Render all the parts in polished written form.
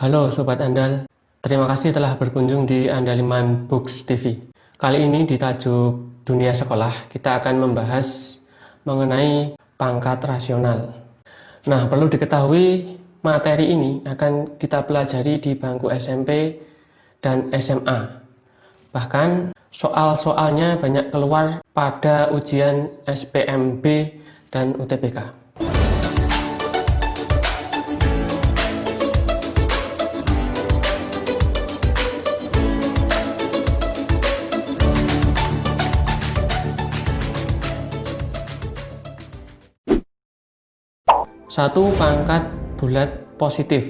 Halo Sobat Andal, terima kasih telah berkunjung di Andaliman Books TV. Kali ini di tajuk Dunia Sekolah, kita akan membahas mengenai pangkat rasional. Nah, perlu diketahui materi ini akan kita pelajari di bangku SMP dan SMA. Bahkan soal-soalnya banyak keluar pada ujian SPMB dan UTBK. Satu pangkat bulat positif.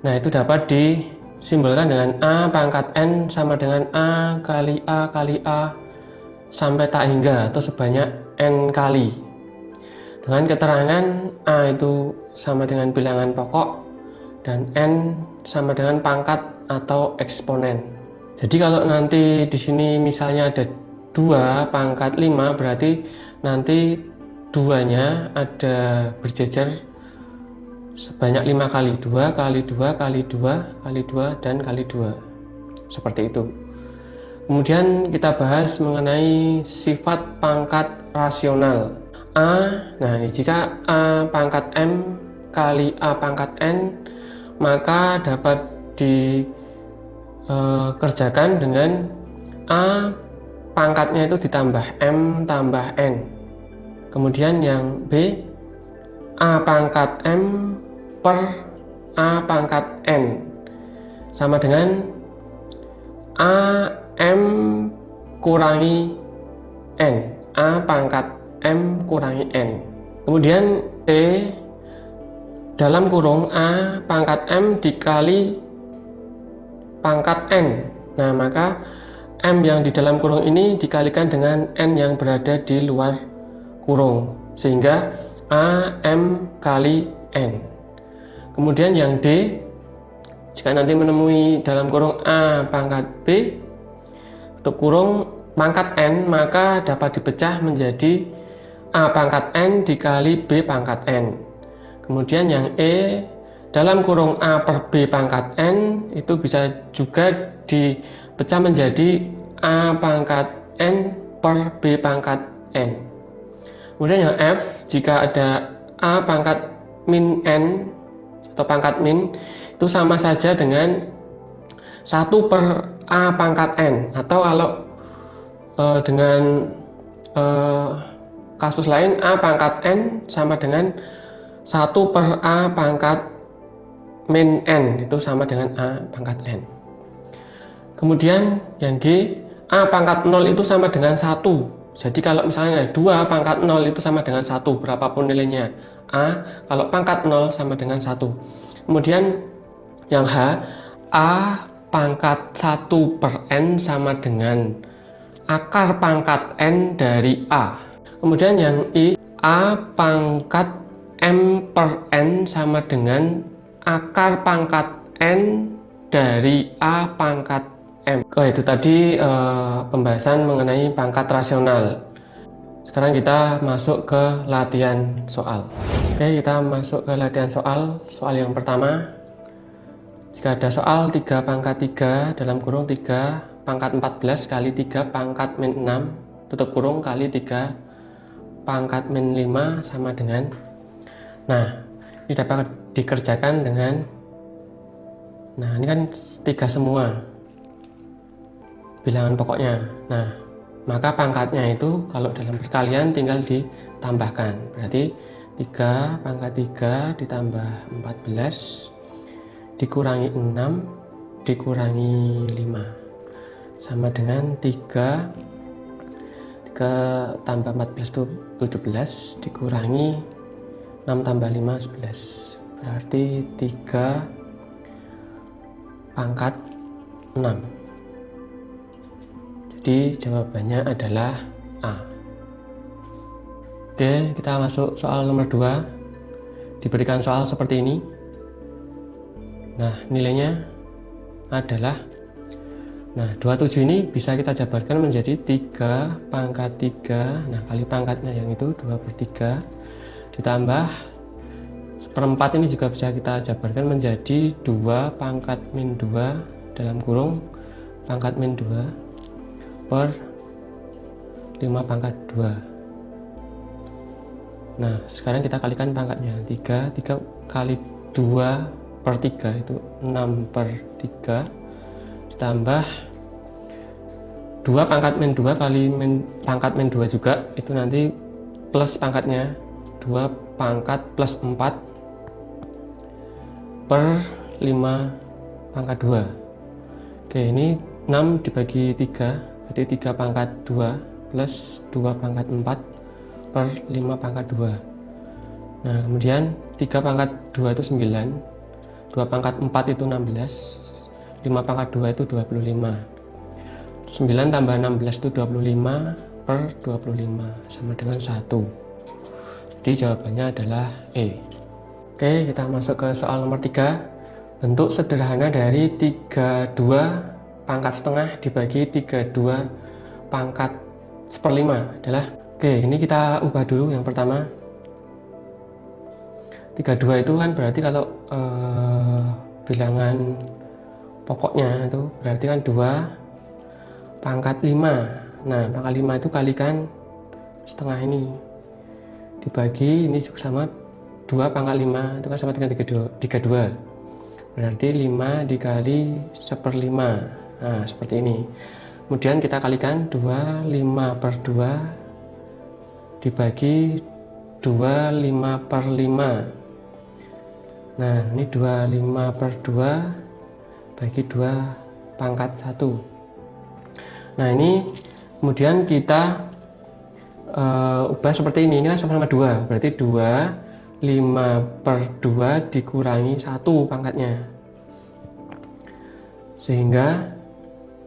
Nah, itu dapat disimbolkan dengan A pangkat N sama dengan A kali A sampai tak hingga atau sebanyak N kali. Dengan keterangan A itu sama dengan bilangan pokok dan N sama dengan pangkat atau eksponen. Jadi kalau nanti di sini misalnya ada 2 pangkat 5, berarti nanti duanya ada berjejer sebanyak 5 kali, 2 kali 2 kali 2 kali 2 dan kali 2, seperti itu. Kemudian kita bahas mengenai sifat pangkat rasional A. Nah, ini jika A pangkat M kali A pangkat N, maka dapat dikerjakan dengan A pangkatnya itu ditambah M tambah N. Kemudian yang B, A pangkat M per A pangkat N sama dengan A M kurangi N, A pangkat M kurangi N. Kemudian C, dalam kurung A pangkat M dikali pangkat N. Nah, maka M yang di dalam kurung ini dikalikan dengan N yang berada di luar kurung, sehingga A M kali N. Kemudian yang D, jika nanti menemui dalam kurung A pangkat B untuk kurung pangkat N, maka dapat dipecah menjadi A pangkat N dikali B pangkat N. Kemudian yang E, dalam kurung A per B pangkat N itu bisa juga dipecah menjadi A pangkat N per B pangkat N. Kemudian yang F, jika ada A pangkat min N atau pangkat min, itu sama saja dengan 1 per A pangkat N, atau kalau dengan kasus lain A pangkat N sama dengan 1 per A pangkat min N, itu sama dengan A pangkat N. Kemudian yang G, A pangkat 0 itu sama dengan 1. Jadi kalau misalnya ada 2 pangkat 0 itu sama dengan 1, berapapun nilainya A, kalau pangkat 0 sama dengan 1. Kemudian yang H, A pangkat 1 per N sama dengan akar pangkat N dari A. Kemudian yang I, A pangkat M per N sama dengan akar pangkat N dari A pangkat M. Oke, itu tadi pembahasan mengenai pangkat rasional. Sekarang kita masuk ke latihan soal. Oke, kita masuk ke latihan soal. Soal yang pertama, jika ada soal 3 pangkat 3 dalam kurung 3 pangkat 14 kali 3 pangkat min 6 tutup kurung kali 3 pangkat min 5 sama dengan, nah ini dapat dikerjakan dengan, nah ini kan 3 semua bilangan pokoknya. Nah, maka pangkatnya itu kalau dalam perkalian tinggal ditambahkan. Berarti 3 pangkat 3 ditambah 14 dikurangi 6 dikurangi 5 sama dengan 3 tambah 14 itu 17 dikurangi 6 tambah 5 11. Berarti 3 pangkat 6. Jadi jawabannya adalah A. Oke, kita masuk soal nomor 2. Diberikan soal seperti ini. Nah, nilainya adalah, nah 27 ini bisa kita jabarkan menjadi 3 pangkat 3. Nah, kali pangkatnya yang itu 2/3 ditambah seperempat ini juga bisa kita jabarkan menjadi 2 pangkat min 2 dalam kurung pangkat min 2 per 5 pangkat 2. Nah sekarang kita kalikan pangkatnya, 3 kali 2 per 3 itu 6 per 3 ditambah 2 pangkat min 2 kali pangkat min 2 juga, itu nanti plus pangkatnya 2 pangkat plus 4 per 5 pangkat 2. Oke, ini 6 dibagi 3 berarti 3 pangkat 2 plus 2 pangkat 4 per 5 pangkat 2. Nah kemudian 3 pangkat 2 itu 9, 2 pangkat 4 itu 16, 5 pangkat 2 itu 25. 9 tambah 16 itu 25 per 25 sama dengan 1. Jadi jawabannya adalah E. Oke, kita masuk ke soal nomor 3. Bentuk sederhana dari 32 pangkat setengah dibagi 32 pangkat seperlima adalah, oke ini kita ubah dulu. Yang pertama 32 itu kan berarti kalau bilangan pokoknya itu berarti kan 2 pangkat 5. Nah pangkat 5 itu kalikan setengah ini dibagi ini juga sama 2 pangkat 5 itu kan sama dengan 32, berarti 5 dikali seperlima. Nah seperti ini. Kemudian kita kalikan 2 5 per 2 dibagi 2 5 per 5. Nah ini 2 5 per 2 bagi 2 pangkat 1. Nah ini kemudian kita ubah seperti ini kan sama-sama 2, berarti 2 5 per 2 dikurangi 1 pangkatnya, sehingga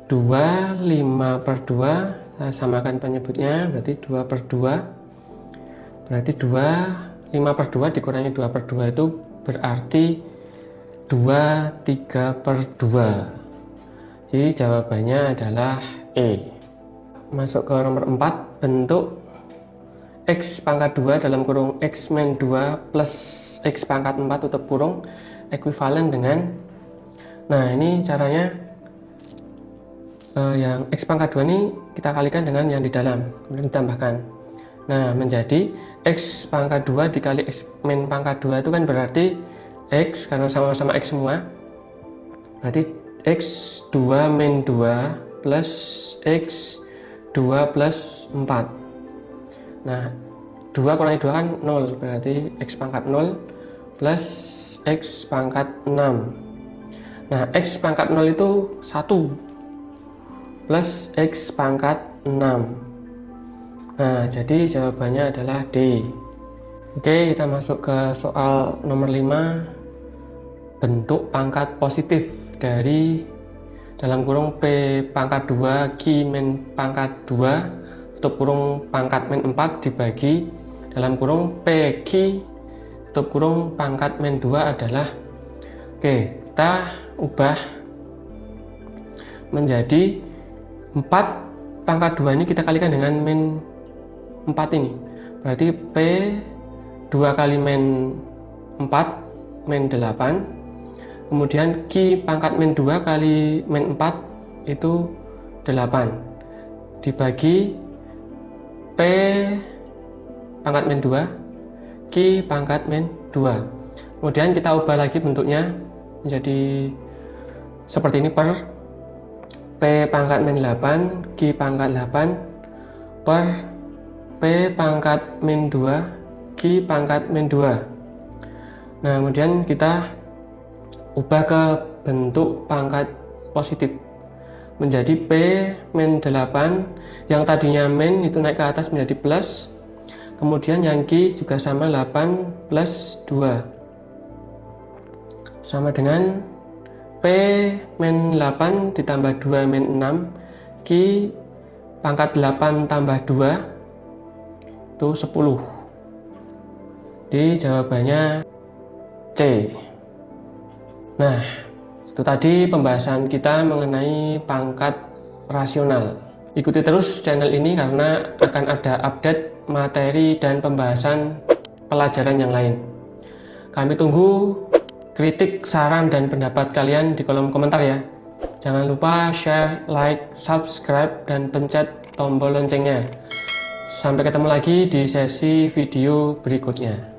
2 5 per 2 saya samakan penyebutnya, berarti 2 per 2 berarti 2 5 per 2 dikurangi 2 per 2 itu berarti 2 3 per 2. Jadi jawabannya adalah E. Masuk ke nomor 4. Bentuk X pangkat 2 dalam kurung X min 2 plus X pangkat 4 tutup kurung ekuivalen dengan, nah ini caranya yang X pangkat 2 ini kita kalikan dengan yang di dalam kemudian ditambahkan. Nah menjadi X pangkat 2 dikali X min pangkat 2 itu kan berarti X, karena sama-sama X semua, berarti X 2 min 2 plus X 2 plus 4. Nah 2 kurangi 2 kan 0, berarti X pangkat 0 plus X pangkat 6. Nah X pangkat 0 itu 1 plus X pangkat 6. Nah jadi jawabannya adalah D. Oke, kita masuk ke soal nomor 5. Bentuk pangkat positif dari dalam kurung P pangkat 2 Q min pangkat 2 tutup kurung pangkat min 4 dibagi dalam kurung PQ tutup kurung pangkat min 2 adalah, oke kita ubah menjadi 4 pangkat 2 ini kita kalikan dengan min 4 ini, berarti P 2 kali min 4 min 8, kemudian Q pangkat min 2 kali min 4 itu 8 dibagi P pangkat min 2 Q pangkat min 2. Kemudian kita ubah lagi bentuknya menjadi seperti ini, per P pangkat min 8 Q pangkat 8 per P pangkat min 2 Q pangkat min 2. Nah kemudian kita ubah ke bentuk pangkat positif menjadi P min 8, yang tadinya min itu naik ke atas menjadi plus, kemudian yang Q juga sama 8 plus 2 sama dengan P min 8 ditambah 2 min 6 Q pangkat 8 tambah 2 itu 10. Di jawabannya C. Nah itu tadi pembahasan kita mengenai pangkat rasional. Ikuti terus channel ini karena akan ada update materi dan pembahasan pelajaran yang lain. Kami tunggu kritik, saran, dan pendapat kalian di kolom komentar ya. Jangan lupa share, like, subscribe, dan pencet tombol loncengnya. Sampai ketemu lagi di sesi video berikutnya.